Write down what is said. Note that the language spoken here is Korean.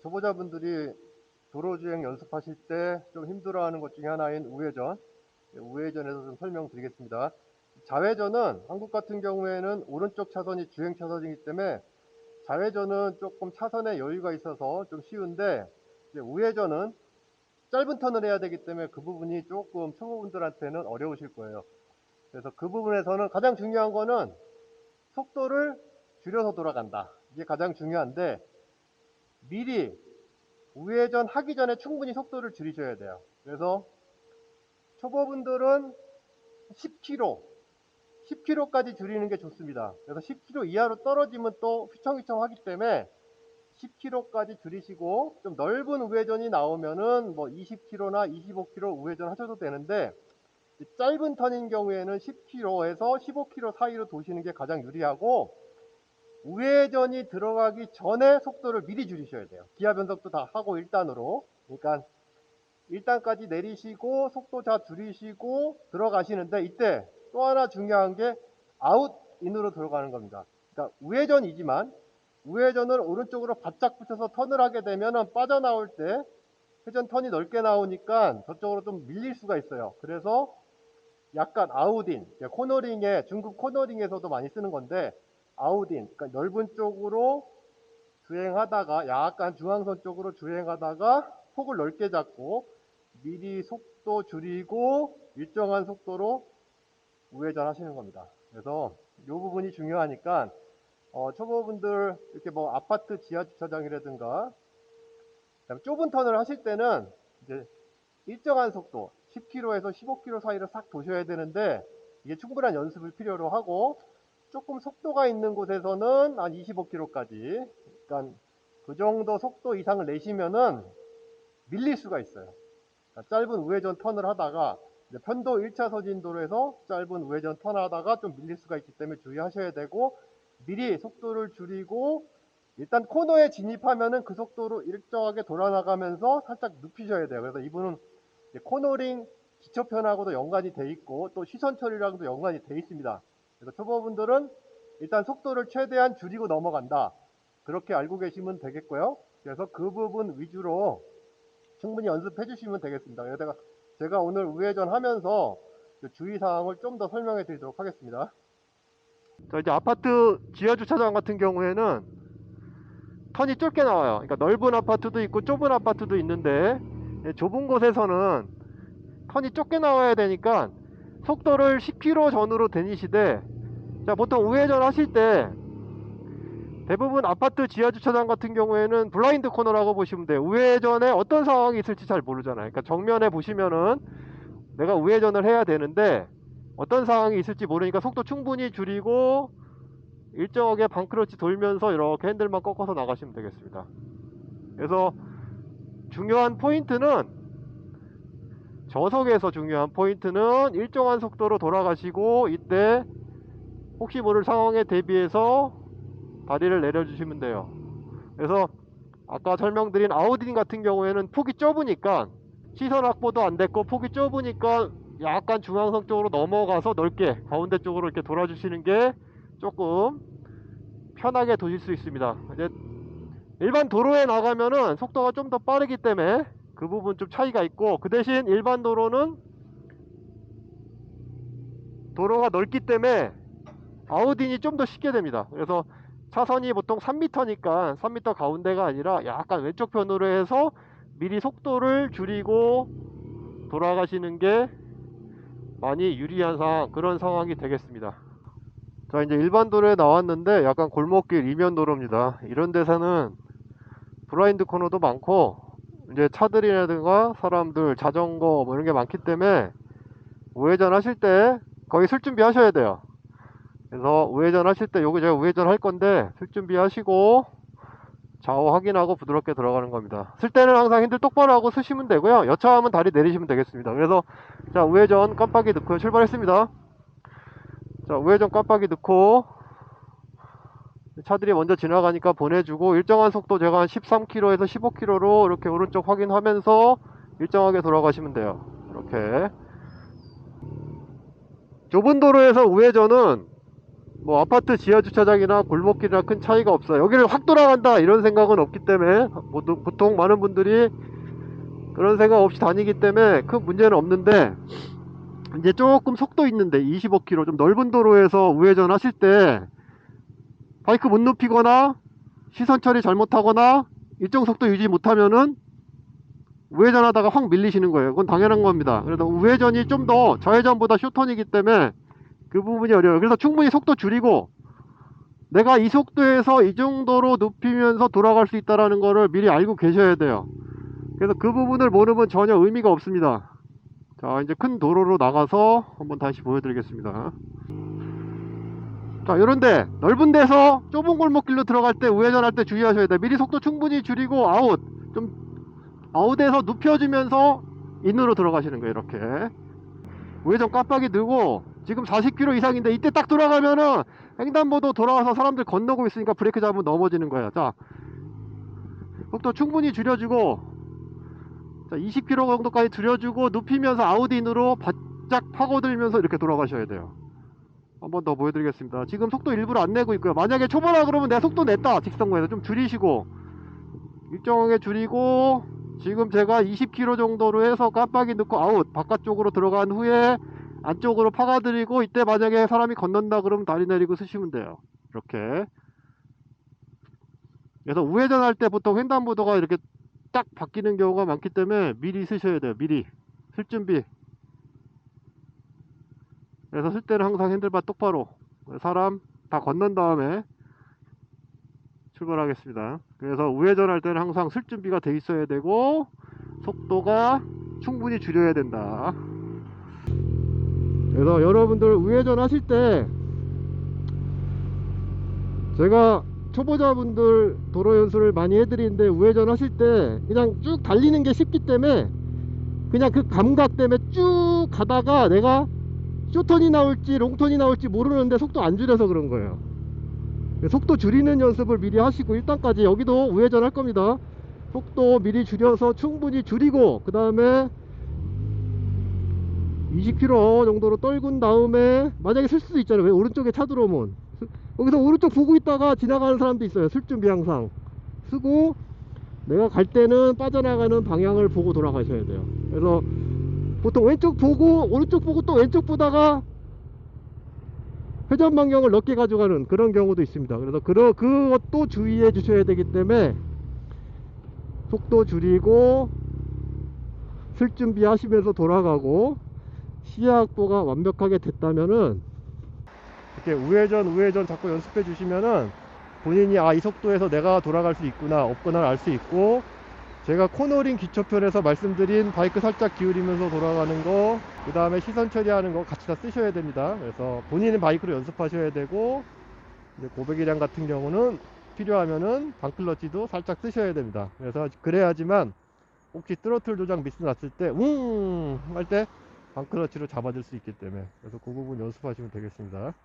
초보자분들이 도로주행 연습하실 때 좀 힘들어하는 것 중에 하나인 우회전, 우회전에서 좀 설명드리겠습니다. 좌회전은 한국 같은 경우에는 오른쪽 차선이 주행 차선이기 때문에 좌회전은 조금 차선에 여유가 있어서 좀 쉬운데, 이제 우회전은 짧은 턴을 해야 되기 때문에 그 부분이 조금 초보분들한테는 어려우실 거예요. 그래서 그 부분에서는 가장 중요한 거는 속도를 줄여서 돌아간다. 이게 가장 중요한데, 미리 우회전 하기 전에 충분히 속도를 줄이셔야 돼요. 그래서 초보분들은 10km까지 줄이는 게 좋습니다. 그래서 10km 이하로 떨어지면 또 휘청휘청 하기 때문에 10km까지 줄이시고, 좀 넓은 우회전이 나오면은 뭐 20km나 25km 우회전 하셔도 되는데, 짧은 턴인 경우에는 10km에서 15km 사이로 도시는 게 가장 유리하고, 우회전이 들어가기 전에 속도를 미리 줄이셔야 돼요. 기아 변속도 다 하고 1단으로. 그러니까 1단까지 내리시고 속도 다 줄이시고 들어가시는데, 이때 또 하나 중요한 게 아웃인으로 들어가는 겁니다. 그러니까 우회전이지만 우회전을 오른쪽으로 바짝 붙여서 턴을 하게 되면 빠져나올 때 회전 턴이 넓게 나오니까 저쪽으로 좀 밀릴 수가 있어요. 그래서 약간 아웃인, 코너링에, 중국 코너링에서도 많이 쓰는 건데, 아웃인, 그러니까 넓은 쪽으로 주행하다가 약간 중앙선 쪽으로 주행하다가 폭을 넓게 잡고 미리 속도 줄이고 일정한 속도로 우회전 하시는 겁니다. 그래서 이 부분이 중요하니까 초보분들 이렇게 뭐 아파트 지하 주차장이라든가 좁은 턴을 하실 때는 이제 일정한 속도 10km에서 15km 사이를 싹 도셔야 되는데, 이게 충분한 연습을 필요로 하고, 조금 속도가 있는 곳에서는 한 25km까지, 그러니까 그 정도 속도 이상을 내시면은 밀릴 수가 있어요. 그러니까 짧은 우회전 턴을 하다가 편도 1차선인 도로에서 짧은 우회전 턴 하다가 좀 밀릴 수가 있기 때문에 주의하셔야 되고, 미리 속도를 줄이고 일단 코너에 진입하면은 그 속도로 일정하게 돌아나가면서 살짝 눕히셔야 돼요. 그래서 이분은 코너링 기초편하고도 연관이 돼 있고 또 시선 처리랑도 연관이 돼 있습니다. 그래서 초보분들은 일단 속도를 최대한 줄이고 넘어간다, 그렇게 알고 계시면 되겠고요. 그래서 그 부분 위주로 충분히 연습해 주시면 되겠습니다. 그래서 제가 오늘 우회전 하면서 주의사항을 좀 더 설명해 드리도록 하겠습니다. 자, 이제 아파트 지하 주차장 같은 경우에는 턴이 좁게 나와요. 그러니까 넓은 아파트도 있고 좁은 아파트도 있는데, 좁은 곳에서는 턴이 좁게 나와야 되니까 속도를 10km 전후로 다니시되, 자, 보통 우회전 하실 때 대부분 아파트 지하 주차장 같은 경우에는 블라인드 코너라고 보시면 돼요. 우회전에 어떤 상황이 있을지 잘 모르잖아요. 그러니까 정면에 보시면은 내가 우회전을 해야 되는데 어떤 상황이 있을지 모르니까 속도 충분히 줄이고 일정하게 반크러치 돌면서 이렇게 핸들만 꺾어서 나가시면 되겠습니다. 그래서 중요한 포인트는, 저속에서 중요한 포인트는 일정한 속도로 돌아가시고, 이때 혹시 모를 상황에 대비해서 다리를 내려주시면 돼요. 그래서 아까 설명드린 아우딘 같은 경우에는 폭이 좁으니까 시선 확보도 안 됐고 폭이 좁으니까 약간 중앙선 쪽으로 넘어가서 넓게 가운데 쪽으로 이렇게 돌아주시는 게 조금 편하게 도실 수 있습니다. 이제 일반 도로에 나가면은 속도가 좀 더 빠르기 때문에 그 부분 좀 차이가 있고, 그 대신 일반 도로는 도로가 넓기 때문에 아우딘이 좀 더 쉽게 됩니다. 그래서 차선이 보통 3m니까 3m 가운데가 아니라 약간 왼쪽 편으로 해서 미리 속도를 줄이고 돌아가시는 게 많이 유리한 그런 상황이 되겠습니다. 자, 이제 일반 도로에 나왔는데 약간 골목길 이면 도로입니다. 이런 데서는 블라인드 코너도 많고 이제 차들이라든가 사람들, 자전거 뭐 이런 게 많기 때문에 우회전 하실 때 거의 쓸 준비 하셔야 돼요. 그래서 우회전 하실 때, 요거 제가 우회전 할 건데 쓸 준비 하시고 좌우 확인하고 부드럽게 들어가는 겁니다. 쓸 때는 항상 핸들 똑바로 하고 쓰시면 되고요. 여차하면 다리 내리시면 되겠습니다. 그래서 자, 우회전 깜빡이 넣고 출발했습니다. 자, 우회전 깜빡이 넣고 차들이 먼저 지나가니까 보내주고, 일정한 속도 제가 한 13km에서 15km로 이렇게 오른쪽 확인하면서 일정하게 돌아가시면 돼요. 이렇게 좁은 도로에서 우회전은 뭐 아파트 지하 주차장이나 골목길이나 큰 차이가 없어요. 여기를 확 돌아간다 이런 생각은 없기 때문에 보통 많은 분들이 그런 생각 없이 다니기 때문에 큰 문제는 없는데, 이제 조금 속도 있는데 25km 좀 넓은 도로에서 우회전 하실 때 바이크 못 눕히거나 시선 처리 잘못하거나 일정 속도 유지 못하면은 우회전하다가 확 밀리시는 거예요. 그건 당연한 겁니다. 그래서 우회전이 좀 더 좌회전보다 쇼턴이기 때문에 그 부분이 어려워요. 그래서 충분히 속도 줄이고 내가 이 속도에서 이 정도로 눕히면서 돌아갈 수 있다는 거를 미리 알고 계셔야 돼요. 그래서 그 부분을 모르면 전혀 의미가 없습니다. 자, 이제 큰 도로로 나가서 한번 다시 보여드리겠습니다. 자, 요런데 넓은 데서 좁은 골목길로 들어갈 때 우회전할 때 주의하셔야 돼요. 미리 속도 충분히 줄이고 좀 아웃에서 눕혀주면서 인으로 들어가시는 거예요. 이렇게 우회전 깜빡이 들고 지금 40km 이상인데 이때 딱 돌아가면은 횡단보도 돌아와서 사람들 건너고 있으니까 브레이크 잡으면 넘어지는 거예요. 자, 속도 충분히 줄여주고, 자, 20km 정도까지 줄여주고 눕히면서 아웃인으로 바짝 파고들면서 이렇게 돌아가셔야 돼요. 한번 더 보여드리겠습니다. 지금 속도 일부러 안 내고 있고요. 만약에 초보라 그러면 내가 속도 냈다 직선거에서 좀 줄이시고, 일정하게 줄이고, 지금 제가 20km 정도로 해서 깜빡이 넣고 아웃 바깥쪽으로 들어간 후에 안쪽으로 파가드리고, 이때 만약에 사람이 건넌다 그러면 다리 내리고 쓰시면 돼요. 이렇게. 그래서 우회전할 때 보통 횡단보도가 이렇게 딱 바뀌는 경우가 많기 때문에 미리 쓰셔야 돼요. 미리 쓸 준비. 그래서 쓸 때는 항상 핸들바 똑바로, 사람 다 건넌 다음에 출발하겠습니다. 그래서 우회전할 때는 항상 쓸 준비가 돼 있어야 되고 속도가 충분히 줄여야 된다. 그래서 여러분들 우회전 하실 때, 제가 초보자분들 도로 연수를 많이 해드리는데 우회전 하실 때 그냥 쭉 달리는 게 쉽기 때문에 그냥 그 감각 때문에 쭉 가다가 내가 쇼턴이 나올지 롱턴이 나올지 모르는데 속도 안 줄여서 그런 거예요. 속도 줄이는 연습을 미리 하시고, 일단까지 여기도 우회전 할 겁니다. 속도 미리 줄여서 충분히 줄이고 그 다음에 20km 정도로 떨군 다음에 만약에 쓸 수도 있잖아요. 왜 오른쪽에 차 들어오면 여기서 오른쪽 보고 있다가 지나가는 사람도 있어요. 쓸 준비 항상 쓰고 내가 갈 때는 빠져나가는 방향을 보고 돌아가셔야 돼요. 그래서 보통 왼쪽 보고 오른쪽 보고 또 왼쪽 보다가 회전 반경을 넓게 가져가는 그런 경우도 있습니다. 그래서 그것도 주의해 주셔야 되기 때문에 속도 줄이고 쓸 준비 하시면서 돌아가고, 시야 확보가 완벽하게 됐다면은 이렇게 우회전 자꾸 연습해 주시면은 본인이 이 속도에서 내가 돌아갈 수 있구나 없구나 알 수 있고, 제가 코너링 기초편에서 말씀드린 바이크 살짝 기울이면서 돌아가는 거, 그 다음에 시선 처리하는 거 같이 다 쓰셔야 됩니다. 그래서 본인은 바이크로 연습하셔야 되고, 이제 고백이량 같은 경우는 필요하면은 방클러치도 살짝 쓰셔야 됩니다. 그래서 그래야지만 혹시 트로틀 조작 미스 났을 때 할 때 방클러치로 잡아줄 수 있기 때문에, 그래서 그 부분 연습하시면 되겠습니다.